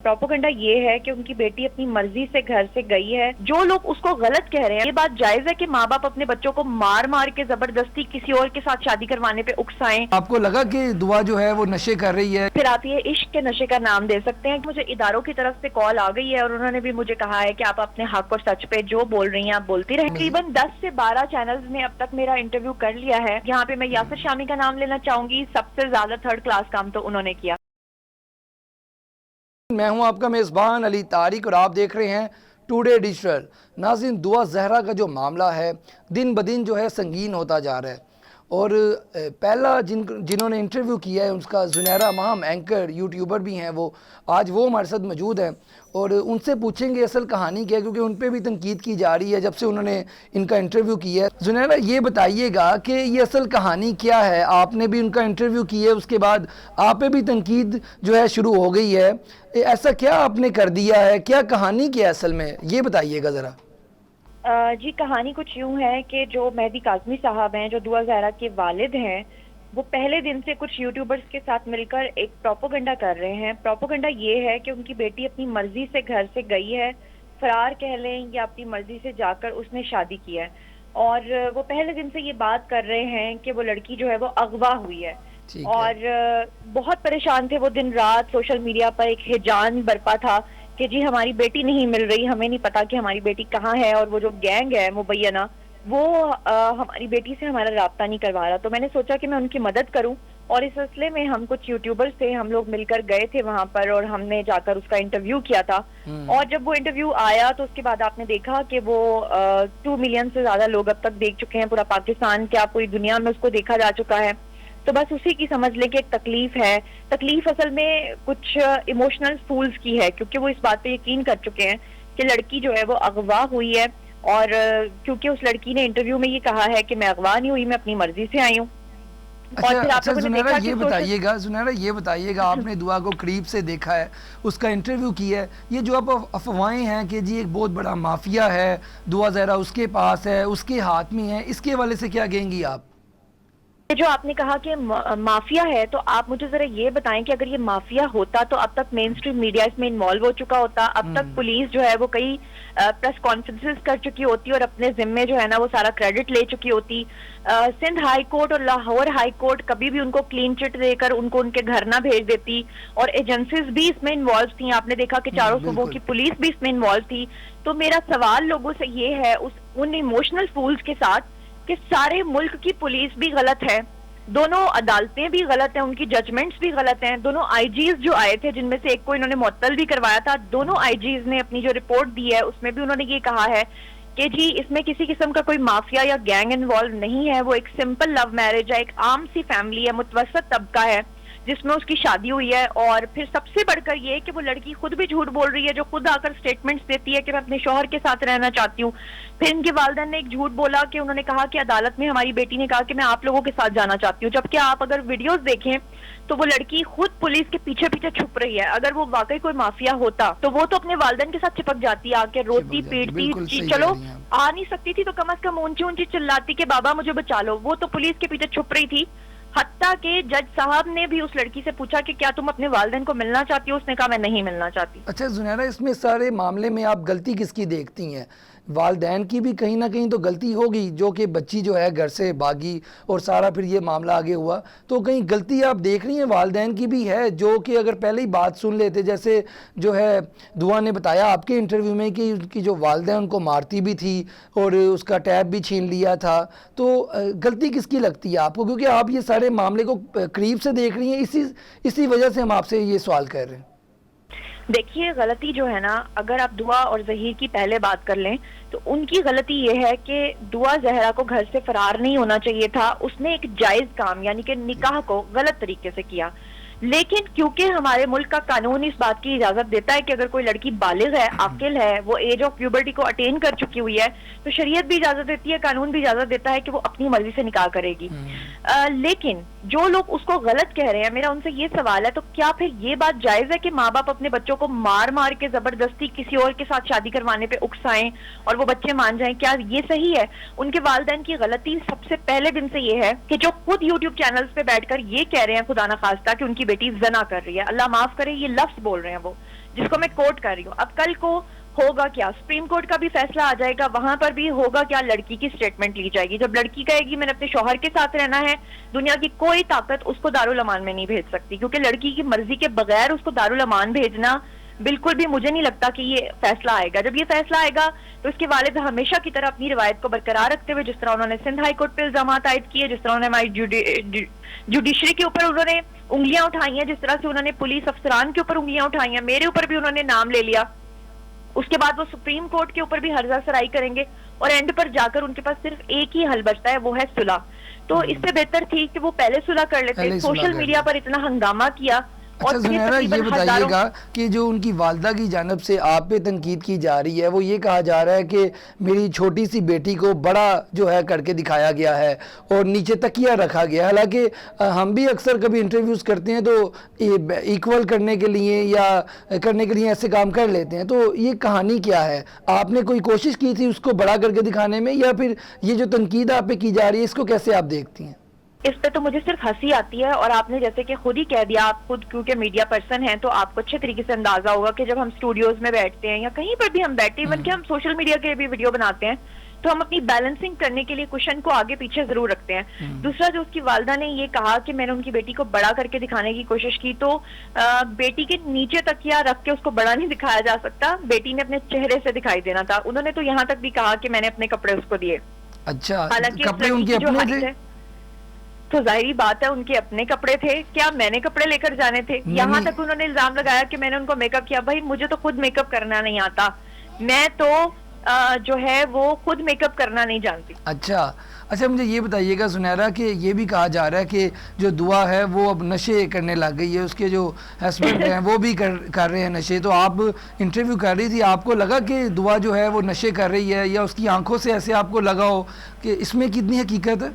Propaganda یہ ہے کہ ان کی بیٹی اپنی مرضی سے گھر سے گئی ہے. جو لوگ اس کو غلط کہہ رہے ہیں, یہ بات جائز ہے کہ ماں باپ اپنے بچوں کو مار مار کے زبردستی کسی اور کے ساتھ شادی کروانے پہ اکسائیں. آپ کو لگا کہ دعا جو ہے وہ نشے کر رہی ہے؟ پھر آپ یہ عشق کے نشے کا نام دے سکتے ہیں. مجھے اداروں کی طرف سے کال آ گئی ہے اور انہوں نے بھی مجھے کہا ہے کہ آپ اپنے حق اور سچ پہ جو بول رہی ہیں آپ بولتی رہیں. تقریباً 10 سے 12 چینلز نے اب تک میرا انٹرویو کر لیا ہے. یہاں پہ میں یاسر شامی کا نام لینا چاہوں گی. سب سے زیادہ تھرڈ کلاس کام تو انہوں نے کیا. میں ہوں آپ کا میزبان علی طارق اور آپ دیکھ رہے ہیں ٹوڈے ڈیجیٹل. ناظرین, دعا زہرا کا جو معاملہ ہے دن بدن جو ہے سنگین ہوتا جا رہا ہے, اور پہلا جنہوں نے انٹرویو کیا ہے اس کا زنیرہ مہم اینکر یوٹیوبر بھی ہیں, وہ آج وہ ہمارے ساتھ موجود ہیں اور ان سے پوچھیں گے اصل کہانی کیا ہے, کیونکہ ان پہ بھی تنقید کی جا رہی ہے جب سے انہوں نے ان کا انٹرویو کیا ہے. زنیرہ, یہ بتائیے گا کہ یہ اصل کہانی کیا ہے؟ آپ نے بھی ان کا انٹرویو کیا ہے, اس کے بعد آپ پہ بھی تنقید جو ہے شروع ہو گئی ہے. ایسا کیا آپ نے کر دیا ہے؟ کیا کہانی کیا ہے اصل میں, یہ بتائیے گا ذرا. جی, کہانی کچھ یوں ہے کہ جو مہدی کاظمی صاحب ہیں, جو دعا زہرا کے والد ہیں, وہ پہلے دن سے کچھ یوٹیوبرز کے ساتھ مل کر ایک پروپیگنڈا کر رہے ہیں. پروپیگنڈا یہ ہے کہ ان کی بیٹی اپنی مرضی سے گھر سے گئی ہے, فرار کہہ لیں یا اپنی مرضی سے جا کر اس نے شادی کی ہے. اور وہ پہلے دن سے یہ بات کر رہے ہیں کہ وہ لڑکی جو ہے وہ اغوا ہوئی ہے. اور بہت پریشان تھے وہ دن رات. سوشل میڈیا پر ایک ہیجان برپا تھا کہ جی ہماری بیٹی نہیں مل رہی, ہمیں نہیں پتا کہ ہماری بیٹی کہاں ہے, اور وہ جو گینگ ہے مبینہ وہ ہماری بیٹی سے ہمارا رابطہ نہیں کروا رہا. تو میں نے سوچا کہ میں ان کی مدد کروں, اور اس سلسلے میں ہم کچھ یوٹیوبرز تھے, ہم لوگ مل کر گئے تھے وہاں پر اور ہم نے جا کر اس کا انٹرویو کیا تھا. اور جب وہ انٹرویو آیا تو اس کے بعد آپ نے دیکھا کہ وہ 2 ملین سے زیادہ لوگ اب تک دیکھ چکے ہیں. پورا پاکستان, کیا پوری دنیا میں اس کو دیکھا جا چکا ہے. تو بس اسی کی سمجھ لیں کہ ایک تکلیف ہے. تکلیف اصل میں کچھ ایموشنل فولز کی ہے, کیونکہ وہ اس بات پہ یقین کر چکے ہیں کہ لڑکی جو ہے وہ اغوا ہوئی ہے. اور کیونکہ اس لڑکی نے انٹرویو میں یہ کہا ہے کہ میں اغوا نہیں ہوئی, میں اپنی مرضی سے آئی ہوں. اچھا زنیرہ, یہ بتائیے گا آپ نے دعا کو قریب سے دیکھا ہے, اس کا انٹرویو کیا ہے, یہ جو اب افواہیں ہیں کہ جی ایک بہت بڑا مافیا ہے دعا زہرا اس کے پاس ہے, اس کے ہاتھ میں ہے, اس کے حوالے سے کیا کہیں گی آپ؟ جو آپ نے کہا کہ مافیا ہے, تو آپ مجھے ذرا یہ بتائیں کہ اگر یہ مافیا ہوتا تو اب تک مین اسٹریم میڈیا اس میں انوالو ہو چکا ہوتا, اب تک پولیس جو ہے وہ کئی پریس کانفرنسز کر چکی ہوتی اور اپنے ذمے جو ہے نا وہ سارا کریڈٹ لے چکی ہوتی. سندھ ہائی کورٹ اور لاہور ہائی کورٹ کبھی بھی ان کو کلین چٹ دے کر ان کو ان کے گھر نہ بھیج دیتی, اور ایجنسیز بھی اس میں انوالو تھیں. آپ نے دیکھا کہ چاروں صوبوں کی پولیس بھی اس میں انوالو تھی. تو میرا سوال لوگوں سے یہ ہے ان ایموشنل فولز کے ساتھ کہ سارے ملک کی پولیس بھی غلط ہے, دونوں عدالتیں بھی غلط ہیں, ان کی ججمنٹس بھی غلط ہیں. دونوں آئی جیز جو آئے تھے, جن میں سے ایک کو انہوں نے معطل بھی کروایا تھا, دونوں آئی جیز نے اپنی جو رپورٹ دی ہے اس میں بھی انہوں نے یہ کہا ہے کہ جی اس میں کسی قسم کا کوئی مافیا یا گینگ انوالو نہیں ہے, وہ ایک سمپل لو میرج ہے, ایک عام سی فیملی ہے, متوسط طبقہ ہے جس میں اس کی شادی ہوئی ہے. اور پھر سب سے بڑھ کر یہ کہ وہ لڑکی خود بھی جھوٹ بول رہی ہے, جو خود آ کر سٹیٹمنٹس دیتی ہے کہ میں اپنے شوہر کے ساتھ رہنا چاہتی ہوں. پھر ان کے والدین نے ایک جھوٹ بولا کہ انہوں نے کہا کہ عدالت میں ہماری بیٹی نے کہا کہ میں آپ لوگوں کے ساتھ جانا چاہتی ہوں, جبکہ آپ اگر ویڈیوز دیکھیں تو وہ لڑکی خود پولیس کے پیچھے پیچھے چھپ رہی ہے. اگر وہ واقعی کوئی مافیا ہوتا تو وہ تو اپنے والدین کے ساتھ چپک جاتی, آ کے روتی پیٹتی, چلو آ نہیں سکتی تھی تو کم از کم اونچی اونچی چلاتی کہ بابا مجھے بچا لو. وہ تو پولیس کے پیچھے چھپ رہی تھی. حتیٰ کہ جج صاحب نے بھی اس لڑکی سے پوچھا کہ کیا تم اپنے والدین کو ملنا چاہتی ہو, اس نے کہا میں نہیں ملنا چاہتی. اچھا زنیرہ, اس میں سارے معاملے میں آپ غلطی کس کی دیکھتی ہیں؟ والدین کی بھی کہیں نہ کہیں تو غلطی ہوگی, جو کہ بچی جو ہے گھر سے بھاگی اور سارا پھر یہ معاملہ آگے ہوا, تو کہیں غلطی آپ دیکھ رہی ہیں والدین کی بھی ہے, جو کہ اگر پہلے ہی بات سن لیتے, جیسے جو ہے دعا نے بتایا آپ کے انٹرویو میں کہ ان کی جو والدہ ان کو مارتی بھی تھی اور اس کا ٹیب بھی چھین لیا تھا, تو غلطی کس کی لگتی ہے آپ کو؟ کیونکہ آپ یہ سارے معاملے کو قریب سے دیکھ رہی ہیں, اسی وجہ سے ہم آپ سے یہ سوال کر رہے ہیں. دیکھیے غلطی جو ہے نا, اگر آپ دعا اور ظہیر کی پہلے بات کر لیں تو ان کی غلطی یہ ہے کہ دعا زہرا کو گھر سے فرار نہیں ہونا چاہیے تھا. اس نے ایک جائز کام یعنی کہ نکاح کو غلط طریقے سے کیا, لیکن کیونکہ ہمارے ملک کا قانون اس بات کی اجازت دیتا ہے کہ اگر کوئی لڑکی بالغ ہے, عاقل ہے, وہ ایج آف پیوبرٹی کو اٹین کر چکی ہوئی ہے, تو شریعت بھی اجازت دیتی ہے, قانون بھی اجازت دیتا ہے کہ وہ اپنی مرضی سے نکاح کرے گی. لیکن جو لوگ اس کو غلط کہہ رہے ہیں, میرا ان سے یہ سوال ہے, تو کیا پھر یہ بات جائز ہے کہ ماں باپ اپنے بچوں کو مار مار کے زبردستی کسی اور کے ساتھ شادی کروانے پہ اکسائیں اور وہ بچے مان جائیں؟ کیا یہ صحیح ہے؟ ان کے والدین کی غلطی سب سے پہلے دن سے یہ ہے کہ جو خود یوٹیوب چینلز پہ بیٹھ کر یہ کہہ رہے ہیں خدا نخواستہ کہ ان کی بیٹی زنا کر رہی ہے, اللہ معاف کرے یہ لفظ بول رہے ہیں وہ جس کو میں کوٹ کر رہی ہوں. اب کل کو ہوگا کیا, سپریم کورٹ کا بھی فیصلہ آ جائے گا, وہاں پر بھی ہوگا کیا, لڑکی کی سٹیٹمنٹ لی جائے گی. جب لڑکی کہے گی میں نے اپنے شوہر کے ساتھ رہنا ہے, دنیا کی کوئی طاقت اس کو دارالامان میں نہیں بھیج سکتی, کیونکہ لڑکی کی مرضی کے بغیر اس کو دارالامان بھیجنا بالکل بھی مجھے نہیں لگتا کہ یہ فیصلہ آئے گا. جب یہ فیصلہ آئے گا تو اس کے والد ہمیشہ کی طرح اپنی روایت کو برقرار رکھتے ہوئے, جس طرح انہوں نے سندھ ہائی کورٹ پہ الزامات عائد کیے, جس طرح انہوں نے ہماری جوڈیشری کے اوپر انہوں نے انگلیاں اٹھائی ہیں, جس طرح سے انہوں نے پولیس افسران کے اوپر انگلیاں اٹھائی ہیں, میرے اوپر بھی انہوں نے نام لے لیا, اس کے بعد وہ سپریم کورٹ کے اوپر بھی ہرزہ سرائی کریں گے, اور اینڈ پر جا کر ان کے پاس صرف ایک ہی حل بچتا ہے, وہ ہے صلح. تو اس سے بہتر تھی کہ وہ پہلے صلح کر لیتے. سوشل میڈیا پر اتنا ہنگامہ کیا. اچھا زنیرہ, یہ بتائیے گا کہ جو ان کی والدہ کی جانب سے آپ پہ تنقید کی جا رہی ہے, وہ یہ کہا جا رہا ہے کہ میری چھوٹی سی بیٹی کو بڑا جو ہے کر کے دکھایا گیا ہے اور نیچے تکیہ رکھا گیا. حالانکہ ہم بھی اکثر کبھی انٹرویوز کرتے ہیں تو ایکول کرنے کے لیے یا کرنے کے لیے ایسے کام کر لیتے ہیں. تو یہ کہانی کیا ہے؟ آپ نے کوئی کوشش کی تھی اس کو بڑا کر کے دکھانے میں, یا پھر یہ جو تنقید آپ پہ کی جا رہی ہے اس کو کیسے آپ دیکھتی ہیں؟ اس پہ تو مجھے صرف ہنسی آتی ہے, اور آپ نے جیسے کہ خود ہی کہہ دیا, آپ خود کیونکہ میڈیا پرسن ہیں تو آپ کو اچھے طریقے سے اندازہ ہوگا کہ جب ہم اسٹوڈیوز میں بیٹھتے ہیں یا کہیں پر بھی ہم بیٹھتے ہیں, ایون کہ ہم سوشل میڈیا کے بھی ویڈیو بناتے ہیں, تو ہم اپنی بیلنسنگ کرنے کے لیے کوشچن کو آگے پیچھے ضرور رکھتے ہیں. دوسرا, جو اس کی والدہ نے یہ کہا کہ میں نے ان کی بیٹی کو بڑا کر کے دکھانے کی کوشش کی, تو بیٹی کے نیچے تکیہ رکھ کے اس کو بڑا نہیں دکھایا جا سکتا, بیٹی نے اپنے چہرے سے دکھائی دینا تھا. انہوں نے تو یہاں تک بھی کہا کہ میں نے اپنے کپڑے اس کو دیے. اچھا, حالانکہ کپڑے ان کے اپنے تھے؟ تو ظاہری بات ہے ان کے اپنے کپڑے تھے, کیا میں نے کپڑے لے کر جانے تھے؟ یہاں تک انہوں نے الزام لگایا کہ میں نے ان کو میک اپ کیا. بھائی مجھے تو خود میک اپ کرنا نہیں آتا, میں تو جو ہے وہ خود میک اپ کرنا نہیں جانتی. اچھا مجھے یہ بتائیے گا زنیرہ کہ یہ بھی کہا جا رہا ہے کہ جو دعا ہے وہ اب نشے کرنے لگ گئی ہے, اس کے جو ہسبینڈ ہیں وہ بھی کر رہے ہیں نشے. تو آپ انٹرویو کر رہی تھی, آپ کو لگا کہ دعا جو ہے وہ نشے کر رہی ہے, یا اس کی آنکھوں سے ایسے آپ کو لگا ہو کہ اس میں کتنی حقیقت ہے؟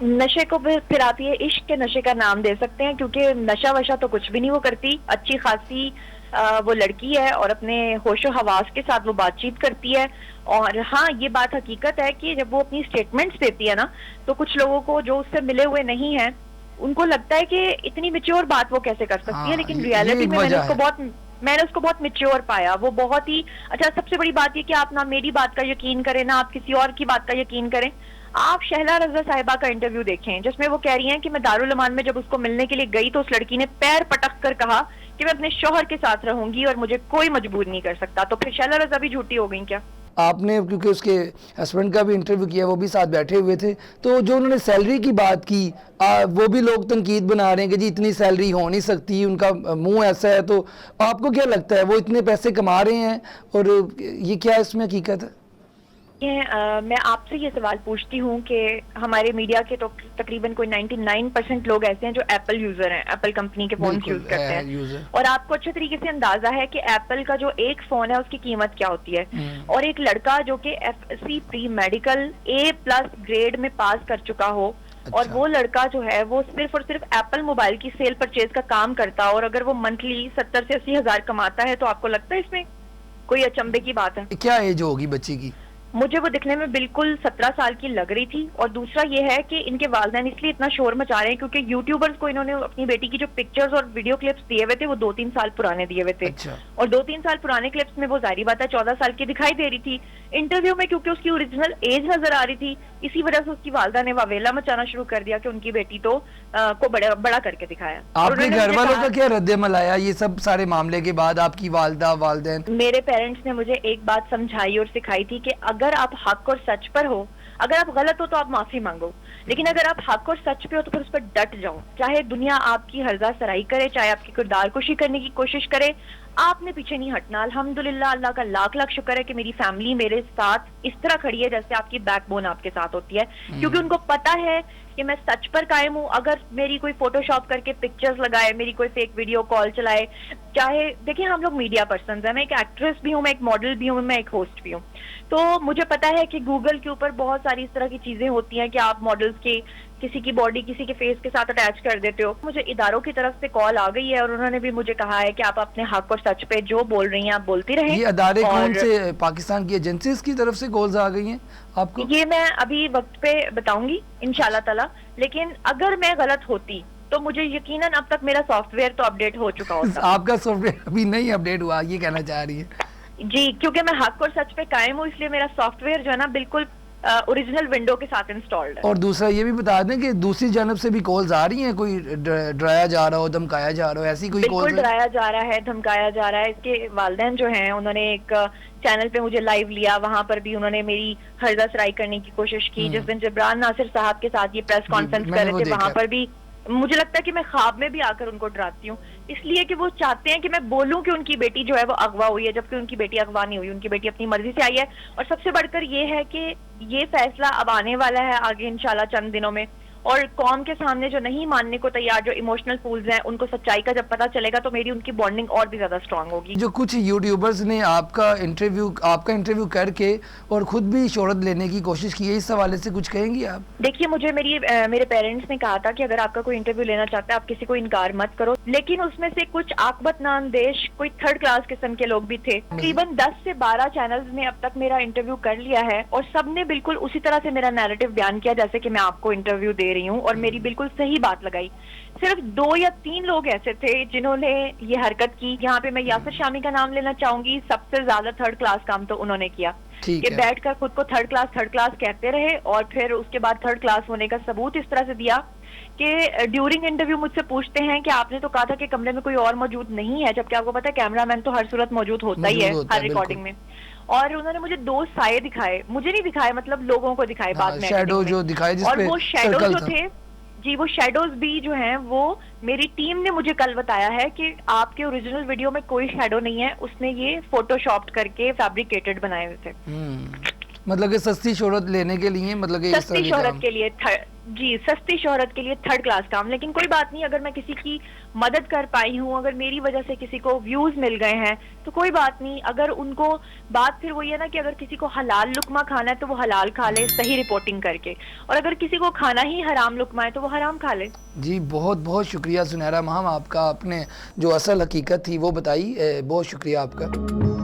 نشے کو پھر آتی ہے عشق کے نشے کا نام دے سکتے ہیں, کیونکہ نشہ وشہ تو کچھ بھی نہیں وہ کرتی, اچھی خاصی وہ لڑکی ہے اور اپنے ہوش و حواس کے ساتھ وہ بات چیت کرتی ہے. اور ہاں یہ بات حقیقت ہے کہ جب وہ اپنی سٹیٹمنٹس دیتی ہے نا, تو کچھ لوگوں کو جو اس سے ملے ہوئے نہیں ہیں ان کو لگتا ہے کہ اتنی میچور بات وہ کیسے کر سکتی ہے, لیکن ریالٹی میں میں نے اس کو بہت میچور پایا. وہ بہت ہی اچھا. سب سے بڑی بات یہ کہ آپ نہ میری بات کا یقین کریں نہ آپ کسی اور کی بات کا یقین کریں. آپ شہلا رضا صاحبہ کا انٹرویو دیکھیں جس میں وہ کہہ رہی ہیں کہ میں دارالامان میں جب اس کو ملنے کے لیے گئی تو اس لڑکی نے پیر پٹک کر کہا کہ میں اپنے شوہر کے ساتھ رہوں گی اور مجھے کوئی مجبور نہیں کر سکتا. تو پھر شہلا رضا بھی جھوٹی ہو گئی کیا؟ آپ نے کیونکہ اس کے ہسبینڈ کا بھی انٹرویو کیا, وہ بھی ساتھ بیٹھے ہوئے تھے, تو جو انہوں نے سیلری کی بات کی وہ بھی لوگ تنقید بنا رہے ہیں کہ جی اتنی سیلری ہو نہیں سکتی, ان کا منہ ایسا ہے. تو آپ کو کیا لگتا ہے وہ اتنے پیسے کما رہے ہیں اور یہ کیا اس میں حقیقت ہے؟ میں آپ سے یہ سوال پوچھتی ہوں کہ ہمارے میڈیا کے تو تقریباً کوئی 99% لوگ ایسے ہیں جو ایپل یوزر ہیں, ایپل کمپنی کے فونز یوز کرتے ہیں, اور آپ کو اچھے طریقے سے اندازہ ہے کہ ایپل کا جو ایک فون ہے اس کی قیمت کیا ہوتی ہے. اور ایک لڑکا جو کہ FSC pre medical A+ grade میں پاس کر چکا ہو, اور وہ لڑکا جو ہے وہ صرف اور صرف ایپل موبائل کی سیل پرچیز کا کام کرتا, اور اگر وہ منتھلی 70 سے 80 ہزار کماتا ہے, تو آپ کو لگتا ہے اس میں کوئی اچنبے کی بات ہے؟ کیا ایج ہوگی بچی کی؟ مجھے وہ دکھنے میں بالکل 17 سال کی لگ رہی تھی. اور دوسرا یہ ہے کہ ان کے والدین اس لیے اتنا شور مچا رہے ہیں کیونکہ یوٹیوبرز کو انہوں نے اپنی بیٹی کی جو پکچرز اور ویڈیو کلپس دیے ہوئے تھے وہ 2-3 سال پرانے دیے ہوئے تھے. اور 2-3 سال پرانے کلپس میں وہ ظاہری بات ہے 14 سال کی دکھائی دے رہی تھی انٹرویو میں, کیونکہ اس کی اوریجنل ایج نظر آ رہی تھی. اسی وجہ سے اس کی والدہ نے واویلا مچانا شروع کر دیا کہ ان کی بیٹی تو کو بڑا کر کے دکھایا. آپ کے گھر والوں کا کیا رد عمل آیا یہ سب سارے معاملے کے بعد؟ آپ کی والدہ, والدین؟ میرے پیرنٹس نے مجھے ایک بات سمجھائی اور سکھائی تھی کہ اگر آپ حق اور سچ پر ہو, اگر آپ غلط ہو تو آپ معافی مانگو, لیکن اگر آپ حق اور سچ پہ ہو تو پھر اس پر ڈٹ جاؤ. چاہے دنیا آپ کی ہرزہ سرائی کرے, چاہے آپ کی کردار کشی کرنے کی کوشش کرے, آپ نے پیچھے نہیں ہٹنا. الحمدللہ اللہ کا لاکھ لاکھ شکر ہے کہ میری فیملی میرے ساتھ اس طرح کھڑی ہے جیسے آپ کی بیک بون آپ کے ساتھ ہوتی ہے, کیونکہ ان کو پتا ہے کہ میں سچ پر قائم ہوں. اگر میری کوئی فوٹو شاپ کر کے پکچرز لگائے, میری کوئی فیک ویڈیو کال چلائے, چاہے دیکھیں ہم لوگ میڈیا پرسنز ہیں, میں ایک ایکٹریس بھی ہوں, میں ایک ماڈل بھی ہوں, میں ایک ہوسٹ بھی ہوں, تو مجھے پتا ہے کہ گوگل کے اوپر بہت ساری اس طرح کی چیزیں ہوتی ہیں کہ آپ ماڈلز کے کسی کی باڈی کسی کے فیس کے ساتھ اٹیچ کر دیتے ہو. مجھے اداروں کی طرف سے کال آ گئی ہے اور انہوں نے بھی مجھے کہا ہے کہ آپ اپنے حق اور سچ پہ جو بول رہی ہیں آپ بولتی رہیں. یہ ادارے کون سے پاکستان کی ایجنسیز کی طرف سے کالز آ گئی ہیں آپ کو؟ یہ میں ابھی وقت پہ بتاؤں گی انشاءاللہ تعالی, لیکن اگر میں غلط ہوتی تو مجھے یقیناً اب تک میرا سافٹ ویئر تو اپڈیٹ ہو چکا ہوتا. آپ کا سافٹ ویئر ابھی نہیں اپڈیٹ ہوا، یہ کہنا چاہ رہی ہے؟ جی، کیونکہ میں حق اور سچ پہ قائم ہوں، اس لیے میرا سافٹ ویئر جو ہے نا بالکل اوریجنل ونڈو کے ساتھ انسٹالڈ ہے. اور دوسرا یہ بھی بتا دیں کہ دوسری جانب سے بھی کالز آ رہی ہیں، کوئی ڈرایا جا رہا ہو، دھمکایا جا رہا ہو، ایسی کوئی کالز؟ بالکل ڈرایا جا رہا ہے، دھمکایا جا رہا ہے. اس کے والدین جو ہیں انہوں نے ایک چینل پہ مجھے لائیو لیا، وہاں پر بھی انہوں نے میری ہردہ سرائی کرنے کی کوشش کی. جس دن جبران ناصر صاحب کے ساتھ یہ پریس کانفرنس کر رہے تھے، وہاں پر بھی مجھے لگتا ہے کہ میں خواب میں بھی آ کر ان کو ڈراتی ہوں، اس لیے کہ وہ چاہتے ہیں کہ میں بولوں کہ ان کی بیٹی جو ہے وہ اغوا ہوئی ہے، جبکہ ان کی بیٹی اغوا نہیں ہوئی، ان کی بیٹی اپنی مرضی سے آئی ہے. اور سب سے بڑھ کر یہ ہے کہ یہ فیصلہ اب آنے والا ہے آگے انشاءاللہ چند دنوں میں، اور قوم کے سامنے جو نہیں ماننے کو تیار، جو ایموشنل فولز ہیں، ان کو سچائی کا جب پتہ چلے گا تو میری ان کی بانڈنگ اور بھی زیادہ اسٹرانگ ہوگی. جو کچھ یوٹیوبرز نے آپ کا انٹرویو کر کے اور خود بھی شہرت لینے کی کوشش کی ہے، اس حوالے سے کچھ کہیں گی آپ؟ دیکھیے، مجھے میرے پیرنٹس نے کہا تھا کہ اگر آپ کا کوئی انٹرویو لینا چاہتا ہے آپ کسی کو انکار مت کرو، لیکن اس میں سے کچھ عاقبت ناندیش کوئی تھرڈ کلاس قسم کے لوگ بھی تھے. تقریباً 10 سے 12 چینلز نے اب تک میرا انٹرویو کر لیا ہے، اور سب نے بالکل اسی طرح سے میرا نیریٹو بیان کیا جیسے کہ میں آپ کو انٹرویو دے رہی ہوں، اور میری بالکل صحیح بات لگائی. صرف 2 یا 3 لوگ ایسے تھے جنہوں نے یہ حرکت کی. یہاں پہ میں یاسر شامی کا نام لینا چاہوں گی، سب سے زیادہ تھرڈ کلاس کام تو انہوں نے کیا کہ بیٹھ کر خود کو تھرڈ کلاس کہتے رہے، اور پھر اس کے بعد تھرڈ کلاس ہونے کا ثبوت اس طرح سے دیا کہ ڈیورنگ انٹرویو مجھ سے پوچھتے ہیں کہ آپ نے تو کہا تھا کہ کمرے میں کوئی اور موجود نہیں ہے، جبکہ آپ کو پتا ہے کیمرہ مین تو ہر صورت موجود ہوتا ہی ہے ہر ریکارڈنگ میں. اور انہوں نے مجھے 2 سائے دکھائے، مجھے نہیں دکھائے، مطلب لوگوں کو دکھائے بعد میں، شیڈو جو دکھائے جس اور پہ وہ شیڈو سرکل جو تھا. تھے جی، وہ شیڈوز بھی جو ہیں وہ میری ٹیم نے مجھے کل بتایا ہے کہ آپ کے اوریجنل ویڈیو میں کوئی شیڈو نہیں ہے، اس نے یہ فوٹو شاپڈ کر کے فیبریکیٹڈ بنائے ہوئے تھے. مطلب کہ سستی شہرت لینے کے لیے، مطلب کہ سستی شہرت کے لیے جی، سستی شہرت کے لیے تھرڈ کلاس کام. لیکن کوئی بات نہیں، اگر میں کسی کی مدد کر پائی ہوں، اگر میری وجہ سے کسی کو ویوز مل گئے ہیں تو کوئی بات نہیں. اگر ان کو بات پھر وہی ہے نا کہ اگر کسی کو حلال لقمہ کھانا ہے تو وہ حلال کھا لے صحیح رپورٹنگ کر کے، اور اگر کسی کو کھانا ہی حرام لقمہ ہے تو وہ حرام کھا لے. جی، بہت بہت شکریہ سنیرا مہم، آپ کا، آپ نے جو اصل حقیقت تھی وہ بتائی. بہت شکریہ آپ کا.